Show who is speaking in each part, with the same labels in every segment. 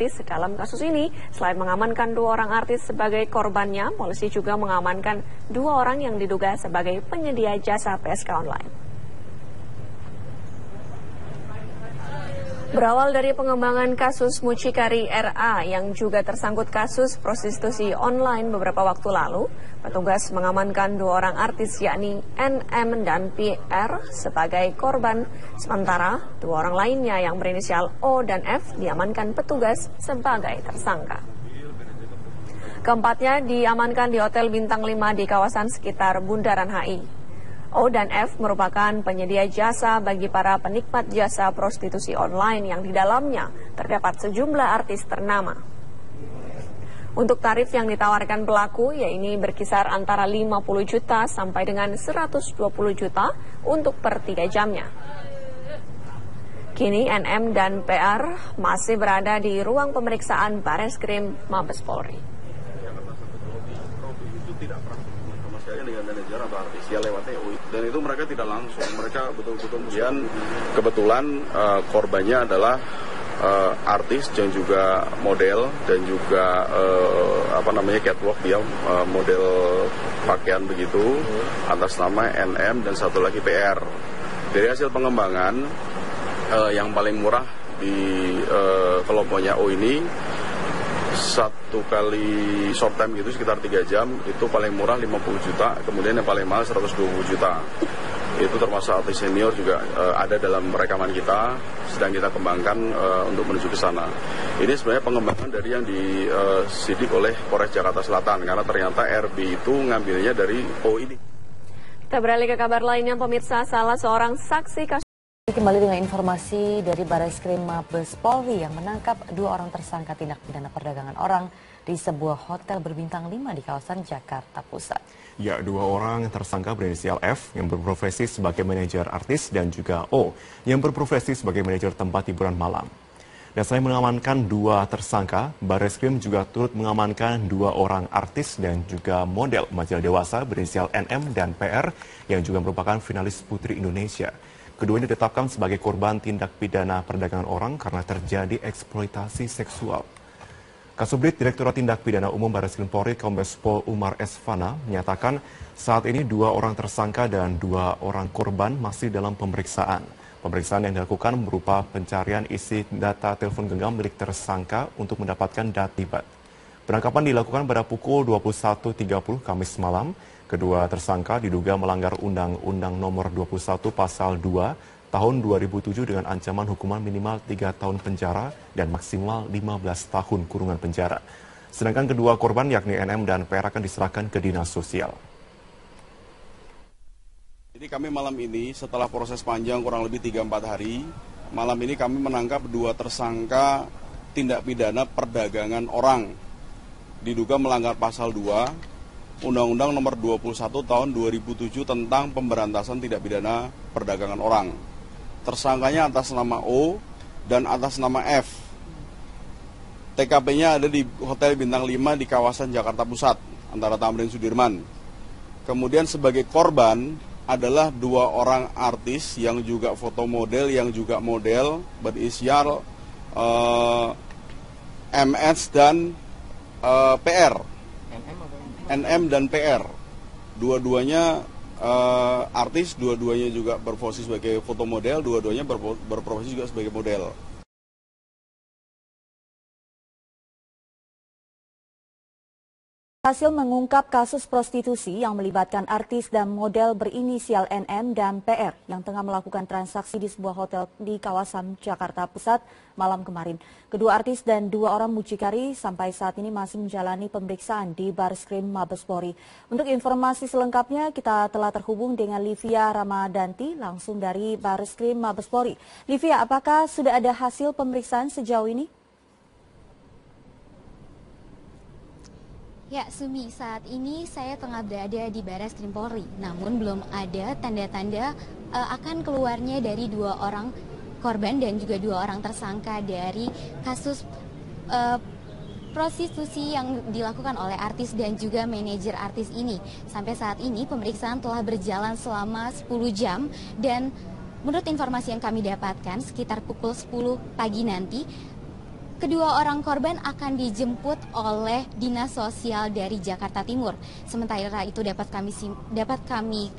Speaker 1: artis dalam kasus ini. Selain mengamankan 2 orang artis sebagai korbannya, polisi juga mengamankan 2 orang yang diduga sebagai penyedia jasa PSK online. Berawal dari pengembangan kasus mucikari RA yang juga tersangkut kasus prostitusi online beberapa waktu lalu, petugas mengamankan 2 orang artis yakni NM dan PR sebagai korban, sementara 2 orang lainnya yang berinisial O dan F diamankan petugas sebagai tersangka. Keempatnya diamankan di Hotel Bintang 5 di kawasan sekitar Bundaran HI. O dan F merupakan penyedia jasa bagi para penikmat jasa prostitusi online yang di dalamnya terdapat sejumlah artis ternama. Untuk tarif yang ditawarkan pelaku, yaitu berkisar antara 50 juta sampai dengan 120 juta untuk per 3 jamnya. Kini NM dan PR masih berada di ruang pemeriksaan Bareskrim Mabes Polri.
Speaker 2: Dengan manajer atau artis ya lewatnya dan itu mereka tidak langsung, mereka betul-betul kebetulan korbannya adalah artis dan juga model dan juga catwalk, dia model pakaian begitu atas nama NM dan satu lagi PR. Dari hasil pengembangan yang paling murah di kelompoknya O ini, 1 kali short time gitu sekitar 3 jam itu paling murah 50 juta, kemudian yang paling mahal 120 juta. Itu termasuk artis senior juga ada dalam rekaman kita, sedang kita kembangkan untuk menuju ke sana. Ini sebenarnya pengembangan dari yang disidik oleh Polres Jakarta Selatan, karena ternyata RB itu ngambilnya dari O ini.
Speaker 1: Kita beralih ke kabar lainnya, pemirsa. Salah seorang saksi kasus.
Speaker 3: Kembali dengan informasi dari Bareskrim Mabes Polri yang menangkap 2 orang tersangka tindak pidana perdagangan orang di sebuah hotel berbintang 5 di kawasan Jakarta Pusat.
Speaker 4: Ya, 2 orang tersangka berinisial F yang berprofesi sebagai manajer artis dan juga O yang berprofesi sebagai manajer tempat hiburan malam. Dan selain mengamankan 2 tersangka, Bareskrim juga turut mengamankan 2 orang artis dan juga model majalah dewasa berinisial NM dan PR yang juga merupakan finalis Putri Indonesia. Keduanya ditetapkan sebagai korban tindak pidana perdagangan orang karena terjadi eksploitasi seksual. Kasubdit Direktorat Tindak Pidana Umum Bareskrim Polri Kombes Pol Umar Esfana menyatakan saat ini 2 orang tersangka dan 2 orang korban masih dalam pemeriksaan. Pemeriksaan yang dilakukan berupa pencarian isi data telepon genggam milik tersangka untuk mendapatkan data terlibat. Penangkapan dilakukan pada pukul 21.30 Kamis malam. Kedua tersangka diduga melanggar Undang-Undang Nomor 21 Pasal 2 Tahun 2007 dengan ancaman hukuman minimal 3 tahun penjara dan maksimal 15 tahun kurungan penjara. Sedangkan kedua korban yakni NM dan PR akan diserahkan ke Dinas Sosial.
Speaker 2: Jadi kami malam ini setelah proses panjang kurang lebih 3-4 hari, malam ini kami menangkap 2 tersangka tindak pidana perdagangan orang. Diduga melanggar Pasal 2 Undang-Undang Nomor 21 Tahun 2007 tentang pemberantasan tindak pidana perdagangan orang. Tersangkanya atas nama O dan atas nama F. TKP-nya ada di Hotel Bintang 5 di kawasan Jakarta Pusat, antara Tamrin Sudirman. Kemudian sebagai korban adalah 2 orang artis yang juga foto model, yang juga model berinisial MS dan PR. NM dan PR, dua-duanya artis, dua-duanya juga berprofesi sebagai foto model, dua-duanya berprofesi juga sebagai model.
Speaker 3: Hasil mengungkap kasus prostitusi yang melibatkan artis dan model berinisial NM dan PR yang tengah melakukan transaksi di sebuah hotel di kawasan Jakarta Pusat malam kemarin. Kedua artis dan 2 orang mucikari sampai saat ini masih menjalani pemeriksaan di Bareskrim Mabes Polri. Untuk informasi selengkapnya kita telah terhubung dengan Livia Ramadanti langsung dari Bareskrim Mabes Polri. Livia, apakah sudah ada hasil pemeriksaan sejauh ini?
Speaker 5: Ya, Sumi, saat ini saya tengah berada di Bareskrim Polri, namun belum ada tanda-tanda akan keluarnya dari 2 orang korban dan juga 2 orang tersangka dari kasus prostitusi yang dilakukan oleh artis dan juga manajer artis ini. Sampai saat ini pemeriksaan telah berjalan selama 10 jam dan menurut informasi yang kami dapatkan sekitar pukul 10 pagi nanti kedua orang korban akan dijemput oleh Dinas Sosial dari Jakarta Timur. Sementara itu dapat kami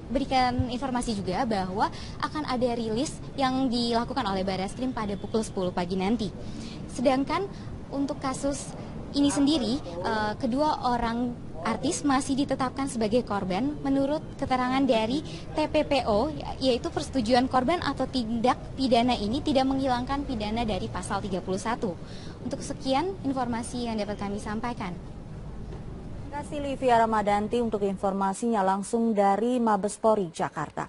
Speaker 5: berikan informasi juga bahwa akan ada rilis yang dilakukan oleh Barreskrim pada pukul 10 pagi nanti. Sedangkan untuk kasus ini sendiri, kedua orang artis masih ditetapkan sebagai korban menurut keterangan dari TPPO, yaitu persetujuan korban atau tindak pidana ini tidak menghilangkan pidana dari pasal 31. Untuk sekian informasi yang dapat kami sampaikan.
Speaker 3: Terima kasih Livia Ramadanti untuk informasinya langsung dari Mabespori, Jakarta.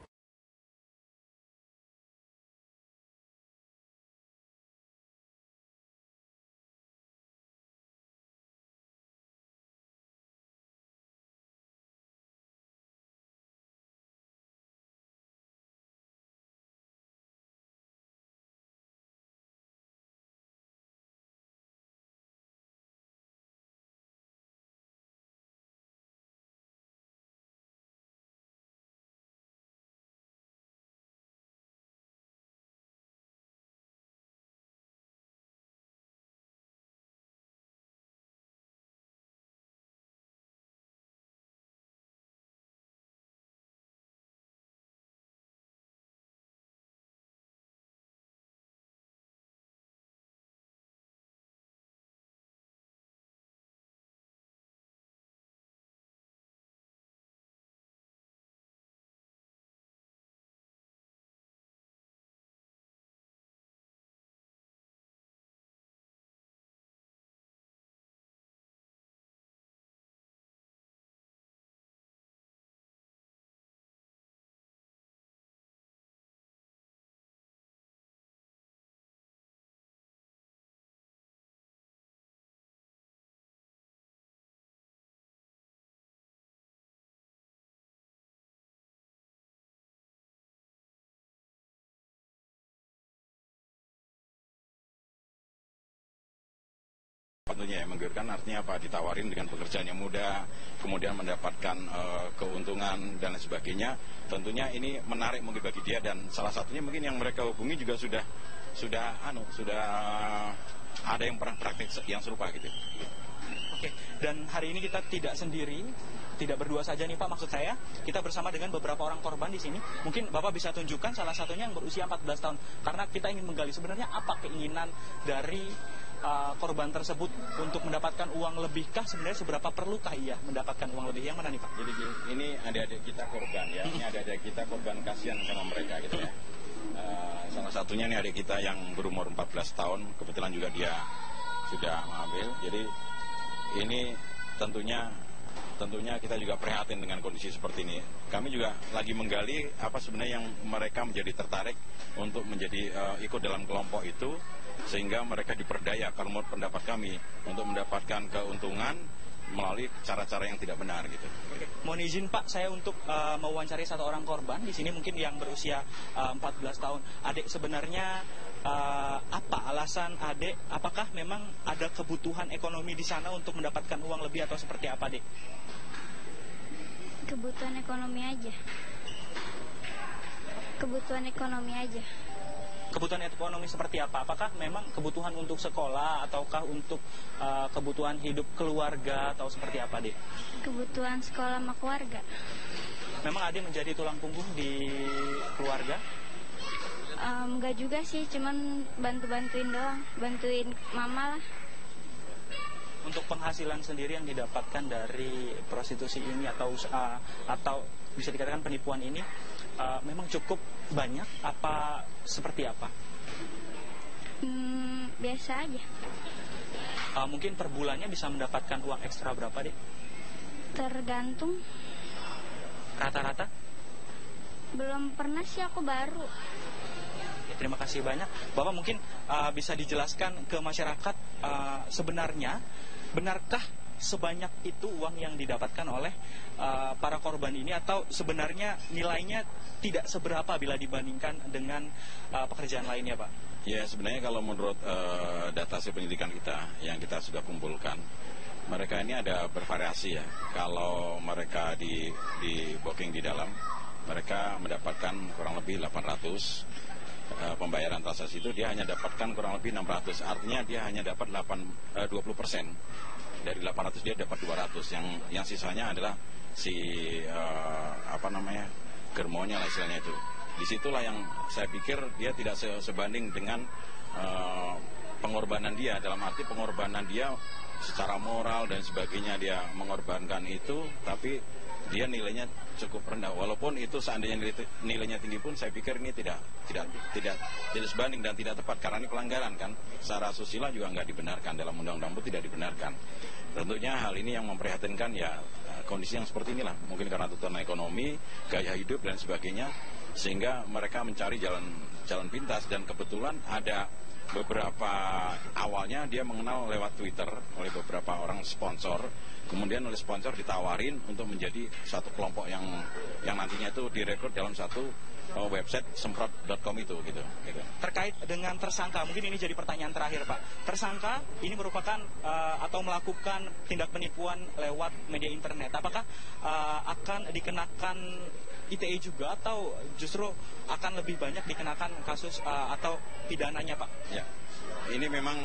Speaker 2: Tentunya yang menggiurkan artinya apa? Ditawarin dengan pekerjaan yang mudah, kemudian mendapatkan keuntungan dan lain sebagainya. Tentunya ini menarik mungkin bagi dia, dan salah satunya mungkin yang mereka hubungi juga sudah ada yang pernah praktik yang serupa gitu.
Speaker 6: Oke, dan hari ini kita tidak sendiri, tidak berdua saja nih Pak, maksud saya kita bersama dengan beberapa orang korban di sini. Mungkin Bapak bisa tunjukkan salah satunya yang berusia 14 tahun, karena kita ingin menggali sebenarnya apa keinginan dari korban tersebut untuk mendapatkan uang lebihkah, sebenarnya seberapa perlukah ia mendapatkan uang lebih? Yang mana nih Pak?
Speaker 2: Jadi ini adik-adik kita korban ya, ini adik-adik kita korban, kasihan sama mereka gitu ya. Salah satunya ini adik kita yang berumur 14 tahun, kebetulan juga dia sudah hamil. Jadi ini tentunya kita juga prihatin dengan kondisi seperti ini. Kami juga lagi menggali apa sebenarnya yang mereka menjadi tertarik untuk menjadi ikut dalam kelompok itu, sehingga mereka diperdaya kalau menurut pendapat kami untuk mendapatkan keuntungan melalui cara-cara yang tidak benar gitu.
Speaker 6: Oke. Mohon izin Pak, saya untuk mewawancari satu orang korban di sini mungkin yang berusia 14 tahun. Adik sebenarnya apa alasan adik? Apakah memang ada kebutuhan ekonomi di sana untuk mendapatkan uang lebih atau seperti apa, Dek?
Speaker 7: Kebutuhan ekonomi aja. Kebutuhan ekonomi aja.
Speaker 6: Kebutuhan ekonomi seperti apa? Apakah memang kebutuhan untuk sekolah ataukah untuk kebutuhan hidup keluarga atau seperti apa, Dek?
Speaker 7: Kebutuhan sekolah sama keluarga.
Speaker 6: Memang adik menjadi tulang punggung di keluarga?
Speaker 7: Enggak juga sih, cuman bantuin doang, bantuin mama lah.
Speaker 6: Untuk penghasilan sendiri yang didapatkan dari prostitusi ini atau bisa dikatakan penipuan ini memang cukup banyak apa seperti apa?
Speaker 7: Biasa aja.
Speaker 6: Mungkin per bulannya bisa mendapatkan uang ekstra berapa, Dek?
Speaker 7: Tergantung.
Speaker 6: Rata-rata?
Speaker 7: Belum pernah sih, aku baru.
Speaker 6: Ya, terima kasih banyak. Bapak mungkin bisa dijelaskan ke masyarakat sebenarnya benarkah sebanyak itu uang yang didapatkan oleh para korban ini, atau sebenarnya nilainya tidak seberapa bila dibandingkan dengan pekerjaan lainnya, Pak?
Speaker 2: Ya, sebenarnya kalau menurut data hasil penyelidikan kita yang kita sudah kumpulkan, mereka ini ada bervariasi ya. Kalau mereka di booking di dalam, mereka mendapatkan kurang lebih 800.
Speaker 8: pembayaran transaksi itu dia hanya dapatkan kurang lebih 600, artinya dia hanya dapat 20%. Dari 800 dia dapat 200, yang sisanya adalah si germonya lah istilahnya itu. Disitulah yang saya pikir dia tidak sebanding dengan pengorbanan dia, dalam arti pengorbanan dia secara moral dan sebagainya, dia mengorbankan itu, tapi dia nilainya cukup rendah. Walaupun itu seandainya nilainya tinggi pun, saya pikir ini tidak sebanding dan tidak tepat, karena ini pelanggaran kan. Secara asusila juga nggak dibenarkan, dalam undang-undang pun tidak dibenarkan. Tentunya hal ini yang memprihatinkan ya, kondisi yang seperti inilah, mungkin karena tuntutan ekonomi, gaya hidup dan sebagainya, sehingga mereka mencari jalan pintas. Dan kebetulan ada beberapa, awalnya dia mengenal lewat Twitter oleh beberapa orang sponsor, kemudian oleh sponsor ditawarin untuk menjadi satu kelompok yang nantinya itu direkrut dalam satu website semprot.com itu gitu.
Speaker 6: Terkait dengan tersangka, mungkin ini jadi pertanyaan terakhir Pak. Tersangka ini merupakan atau melakukan tindak penipuan lewat media internet. Apakah akan dikenakan ITE juga, atau justru akan lebih banyak dikenakan kasus atau pidananya Pak?
Speaker 8: Ya, ini memang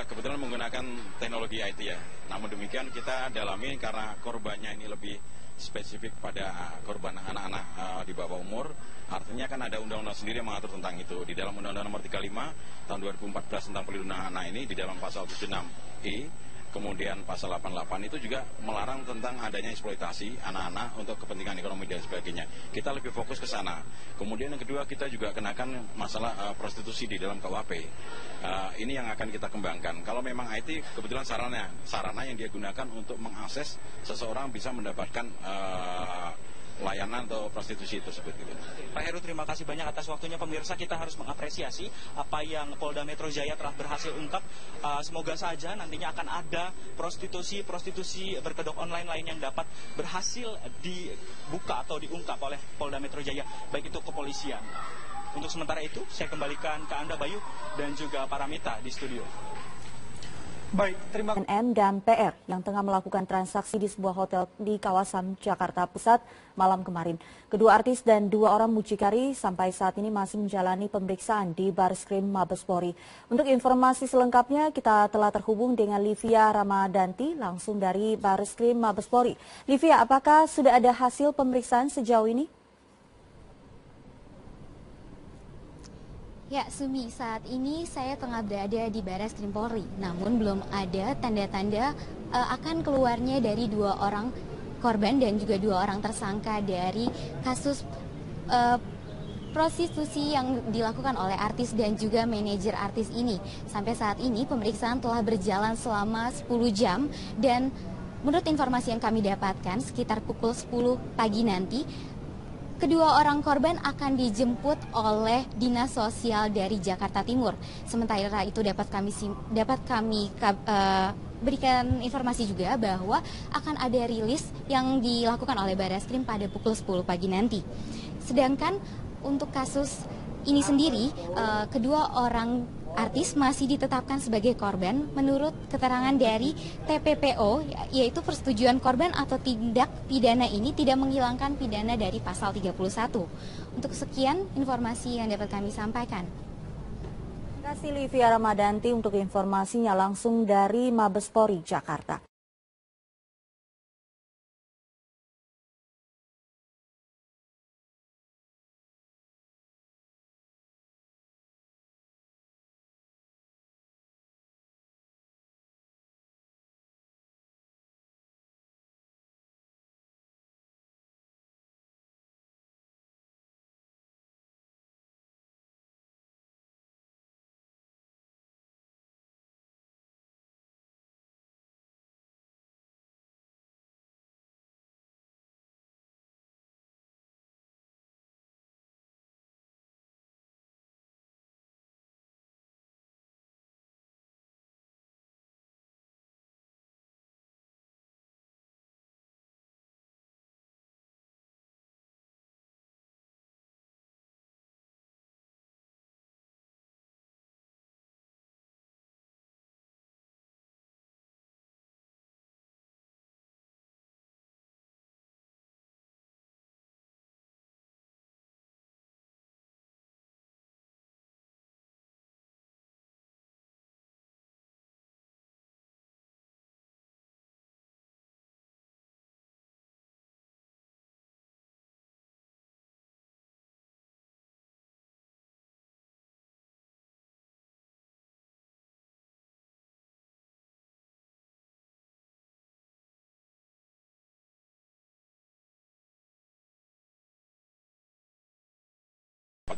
Speaker 8: kebetulan menggunakan teknologi IT ya. Namun demikian kita dalami karena korbannya ini lebih spesifik pada korban anak-anak di bawah umur. Artinya kan ada undang-undang sendiri yang mengatur tentang itu. Di dalam Undang-Undang Nomor 35 tahun 2014 tentang perlindungan anak ini, di dalam pasal 76I, kemudian pasal 88 itu juga melarang tentang adanya eksploitasi anak-anak untuk kepentingan ekonomi dan sebagainya. Kita lebih fokus ke sana. Kemudian yang kedua, kita juga kenakan masalah prostitusi di dalam KUHP. Ini yang akan kita kembangkan. Kalau memang IT, kebetulan sarana yang dia gunakan untuk mengakses seseorang bisa mendapatkan layanan atau prostitusi tersebut gitu.
Speaker 6: Pak Heru, terima kasih banyak atas waktunya. Pemirsa, kita harus mengapresiasi apa yang Polda Metro Jaya telah berhasil ungkap. Semoga saja nantinya akan ada prostitusi berkedok online lain yang dapat berhasil dibuka atau diungkap oleh Polda Metro Jaya, baik itu kepolisian. Untuk sementara itu, saya kembalikan ke Anda Bayu dan juga Paramita di studio.
Speaker 3: Baik, terima kasih. NM dan PR yang tengah melakukan transaksi di sebuah hotel di kawasan Jakarta Pusat malam kemarin. Kedua artis dan 2 orang mucikari sampai saat ini masih menjalani pemeriksaan di Barreskrim Mabespori. Untuk informasi selengkapnya kita telah terhubung dengan Livia Ramadanti langsung dari Barreskrim Mabespori. Livia, apakah sudah ada hasil pemeriksaan sejauh ini?
Speaker 5: Ya, Sumi, saat ini saya tengah berada di Barreskrim Polri, namun belum ada tanda-tanda akan keluarnya dari 2 orang korban dan juga 2 orang tersangka dari kasus prostitusi yang dilakukan oleh artis dan juga manajer artis ini. Sampai saat ini pemeriksaan telah berjalan selama 10 jam dan menurut informasi yang kami dapatkan sekitar pukul 10 pagi nanti, kedua orang korban akan dijemput oleh Dinas Sosial dari Jakarta Timur. Sementara itu dapat kami berikan informasi juga bahwa akan ada rilis yang dilakukan oleh Barreskrim pada pukul 10 pagi nanti. Sedangkan untuk kasus ini sendiri, kedua orang artis masih ditetapkan sebagai korban menurut keterangan dari TPPO, yaitu persetujuan korban atau tindak pidana ini tidak menghilangkan pidana dari pasal 31. Untuk sekian informasi yang dapat kami sampaikan.
Speaker 3: Terima kasih Livia Ramadanti untuk informasinya langsung dari Mabespori, Jakarta.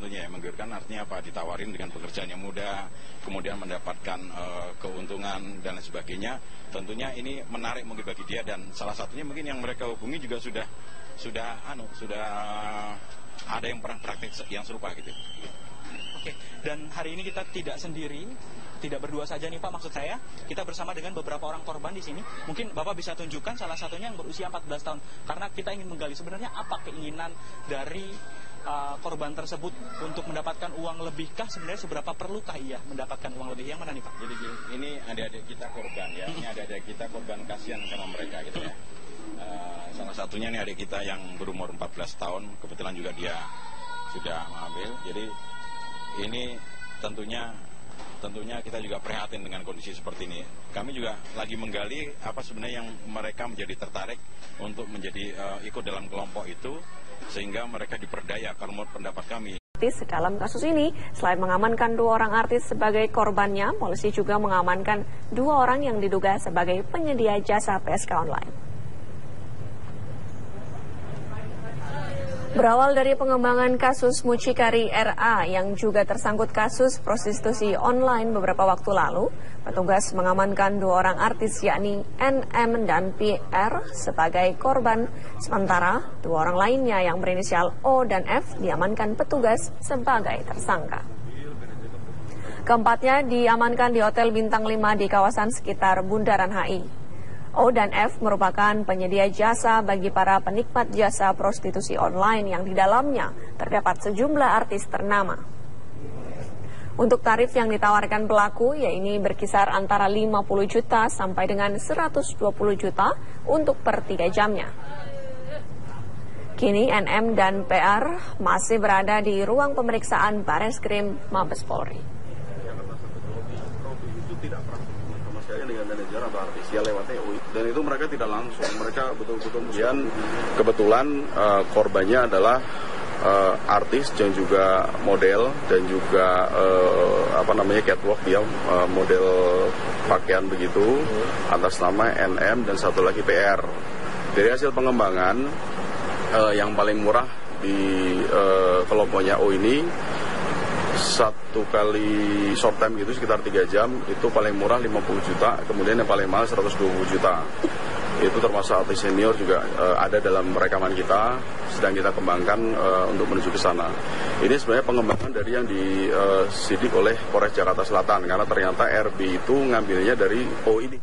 Speaker 8: tentunya ya, menggiurkan artinya apa? Ditawarin dengan pekerjaan yang mudah, kemudian mendapatkan keuntungan dan lain sebagainya. Tentunya ini menarik mungkin bagi dia, dan salah satunya mungkin yang mereka hubungi juga sudah ada yang pernah praktik yang serupa gitu.
Speaker 6: Oke, dan hari ini kita tidak sendiri, tidak berdua saja nih Pak, maksud saya kita bersama dengan beberapa orang korban di sini. Mungkin Bapak bisa tunjukkan salah satunya yang berusia 14 tahun, karena kita ingin menggali sebenarnya apa keinginan dari korban tersebut untuk mendapatkan uang lebihkah, sebenarnya seberapa perlukah ia mendapatkan uang lebih, yang mana nih Pak?
Speaker 8: Jadi ini adik-adik kita korban ya, ini adik-adik kita korban, kasihan sama mereka gitu ya. Salah satunya nih adik kita yang berumur 14 tahun, kebetulan juga dia sudah mengambil. Jadi ini tentunya kita juga prihatin dengan kondisi seperti ini. Kami juga lagi menggali apa sebenarnya yang mereka menjadi tertarik untuk menjadi ikut dalam kelompok itu, sehingga mereka diperdaya. Kalau menurut pendapat kami,
Speaker 1: dalam kasus ini, selain mengamankan 2 orang artis sebagai korbannya, polisi juga mengamankan 2 orang yang diduga sebagai penyedia jasa PSK online. Berawal dari pengembangan kasus Mucikari RA yang juga tersangkut kasus prostitusi online beberapa waktu lalu, petugas mengamankan 2 orang artis yakni NM dan PR sebagai korban, sementara 2 orang lainnya yang berinisial O dan F diamankan petugas sebagai tersangka. Keempatnya diamankan di Hotel Bintang 5 di kawasan sekitar Bundaran HI. O dan F merupakan penyedia jasa bagi para penikmat jasa prostitusi online yang di dalamnya terdapat sejumlah artis ternama. Untuk tarif yang ditawarkan pelaku, yaitu berkisar antara 50 juta sampai dengan 120 juta untuk per 3 jamnya. Kini NM dan PR masih berada di ruang pemeriksaan Bareskrim Mabes Polri.
Speaker 2: Dengan manajer atau artis ya lewatnya UI, dan itu mereka tidak langsung, mereka betul-betul kebetulan korbannya adalah artis dan juga model dan juga catwalk, dia model pakaian begitu atas nama NM dan satu lagi PR. Dari hasil pengembangan yang paling murah di kelompoknya O ini, 1 kali short time gitu sekitar 3 jam itu paling murah 50 juta, kemudian yang paling mahal 120 juta. Itu termasuk artis senior juga ada dalam rekaman kita, sedang kita kembangkan untuk menuju ke sana. Ini sebenarnya pengembangan dari yang disidik oleh Polres Jakarta Selatan, karena ternyata RB itu ngambilnya dari O ini.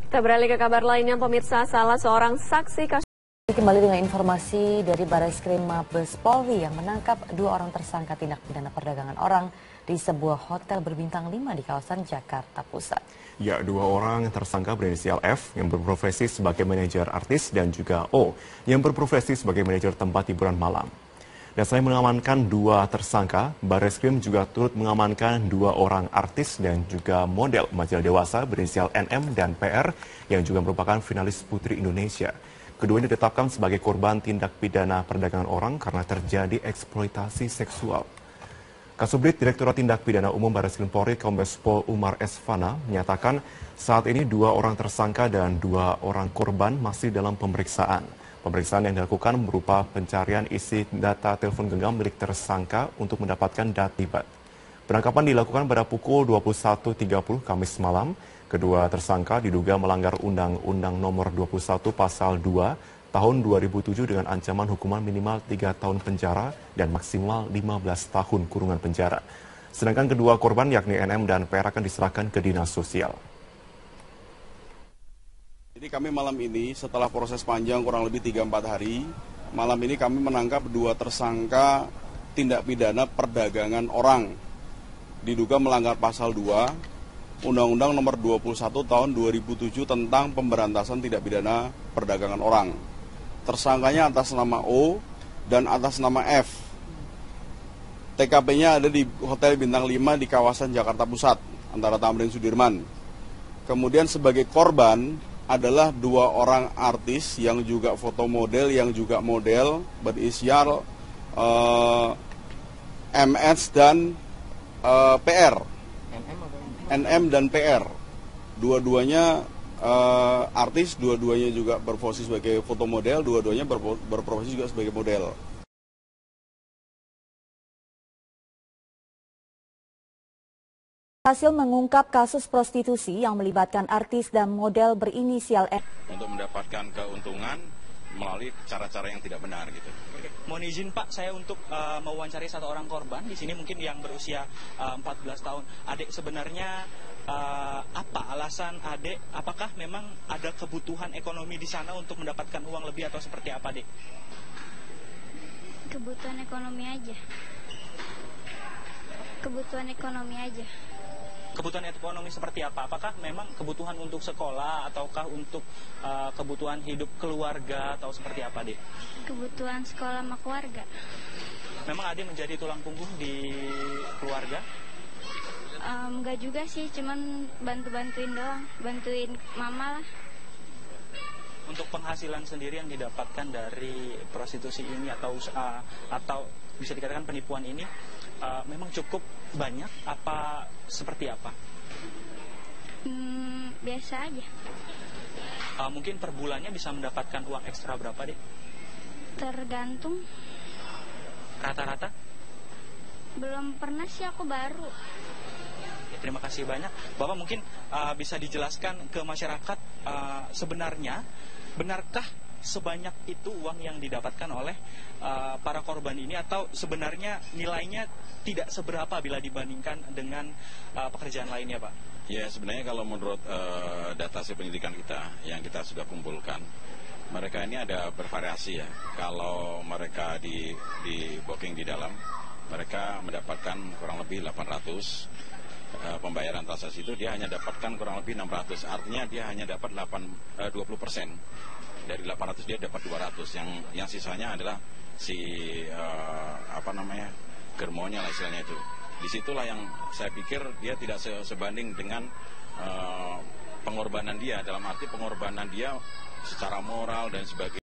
Speaker 1: Kita beralih ke kabar lainnya, pemirsa. Salah seorang saksi kasus
Speaker 3: kembali dengan informasi dari Bareskrim Mabes Polri yang menangkap 2 orang tersangka tindak pidana perdagangan orang di sebuah hotel berbintang 5 di kawasan Jakarta Pusat.
Speaker 4: Ya, 2 orang tersangka berinisial F yang berprofesi sebagai manajer artis dan juga O yang berprofesi sebagai manajer tempat hiburan malam. Dan selain mengamankan 2 tersangka, Bareskrim juga turut mengamankan 2 orang artis dan juga model majalah dewasa berinisial NM dan PR yang juga merupakan finalis Putri Indonesia. Keduanya ditetapkan sebagai korban tindak pidana perdagangan orang karena terjadi eksploitasi seksual. Kasubdit Direktorat Tindak Pidana Umum Bareskrim Polri Kombes Pol Umar Esfana menyatakan saat ini 2 orang tersangka dan 2 orang korban masih dalam pemeriksaan. Pemeriksaan yang dilakukan berupa pencarian isi data telepon genggam milik tersangka untuk mendapatkan data terlibat. Penangkapan dilakukan pada pukul 21.30 Kamis malam. Kedua tersangka diduga melanggar Undang-Undang Nomor 21 Pasal 2 Tahun 2007 dengan ancaman hukuman minimal 3 tahun penjara dan maksimal 15 tahun kurungan penjara. Sedangkan kedua korban yakni NM dan PR akan diserahkan ke Dinas Sosial.
Speaker 2: Jadi kami malam ini setelah proses panjang kurang lebih 3-4 hari, malam ini kami menangkap 2 tersangka tindak pidana perdagangan orang. Diduga melanggar Pasal 2 Undang-Undang Nomor 21 Tahun 2007 tentang pemberantasan tindak pidana perdagangan orang. Tersangkanya atas nama O dan atas nama F. TKP-nya ada di Hotel Bintang 5 di kawasan Jakarta Pusat, antara Tamrin Sudirman. Kemudian sebagai korban adalah 2 orang artis yang juga foto model, yang juga model, berinisial MS dan PR. NM dan PR, dua-duanya artis, dua-duanya juga berprofesi sebagai foto model, dua-duanya berprofesi juga sebagai model.
Speaker 3: Hasil mengungkap kasus prostitusi yang melibatkan artis dan model berinisial N.
Speaker 8: Untuk mendapatkan keuntungan melalui cara-cara yang tidak benar gitu.
Speaker 6: Oke. Mohon izin Pak, saya untuk mewawancari satu orang korban di sini mungkin yang berusia 14 tahun. Adik, sebenarnya apa alasan adik? Apakah memang ada kebutuhan ekonomi di sana untuk mendapatkan uang lebih atau seperti apa, Dek?
Speaker 7: Kebutuhan ekonomi aja. Kebutuhan ekonomi aja.
Speaker 6: Kebutuhan ekonomi seperti apa? Apakah memang kebutuhan untuk sekolah ataukah untuk kebutuhan hidup keluarga atau seperti apa, Dek?
Speaker 7: Kebutuhan sekolah sama keluarga.
Speaker 6: Memang adik menjadi tulang punggung di keluarga?
Speaker 7: Enggak juga sih, cuman bantu-bantuin doang, bantuin mama lah.
Speaker 6: Untuk penghasilan sendiri yang didapatkan dari prostitusi ini atau bisa dikatakan penipuan ini memang cukup banyak apa seperti apa?
Speaker 7: Biasa aja.
Speaker 6: Mungkin per bulannya bisa mendapatkan uang ekstra berapa, Dek?
Speaker 7: Tergantung.
Speaker 6: Rata-rata?
Speaker 7: Belum pernah sih, aku baru.
Speaker 6: Ya, terima kasih banyak. Bapak mungkin bisa dijelaskan ke masyarakat sebenarnya benarkah sebanyak itu uang yang didapatkan oleh para korban ini atau sebenarnya nilainya tidak seberapa bila dibandingkan dengan pekerjaan lainnya, Pak?
Speaker 8: Ya, sebenarnya kalau menurut data hasil penyidikan kita yang kita sudah kumpulkan, mereka ini ada bervariasi ya. Kalau mereka di booking di dalam, mereka mendapatkan kurang lebih 800. Pembayaran transaksi itu dia hanya dapatkan kurang lebih 600, artinya dia hanya dapat 20%. Dari 800 dia dapat 200, yang sisanya adalah si germonya lah istilahnya itu. Disitulah yang saya pikir dia tidak sebanding dengan pengorbanan dia, dalam arti pengorbanan dia secara moral dan sebagainya.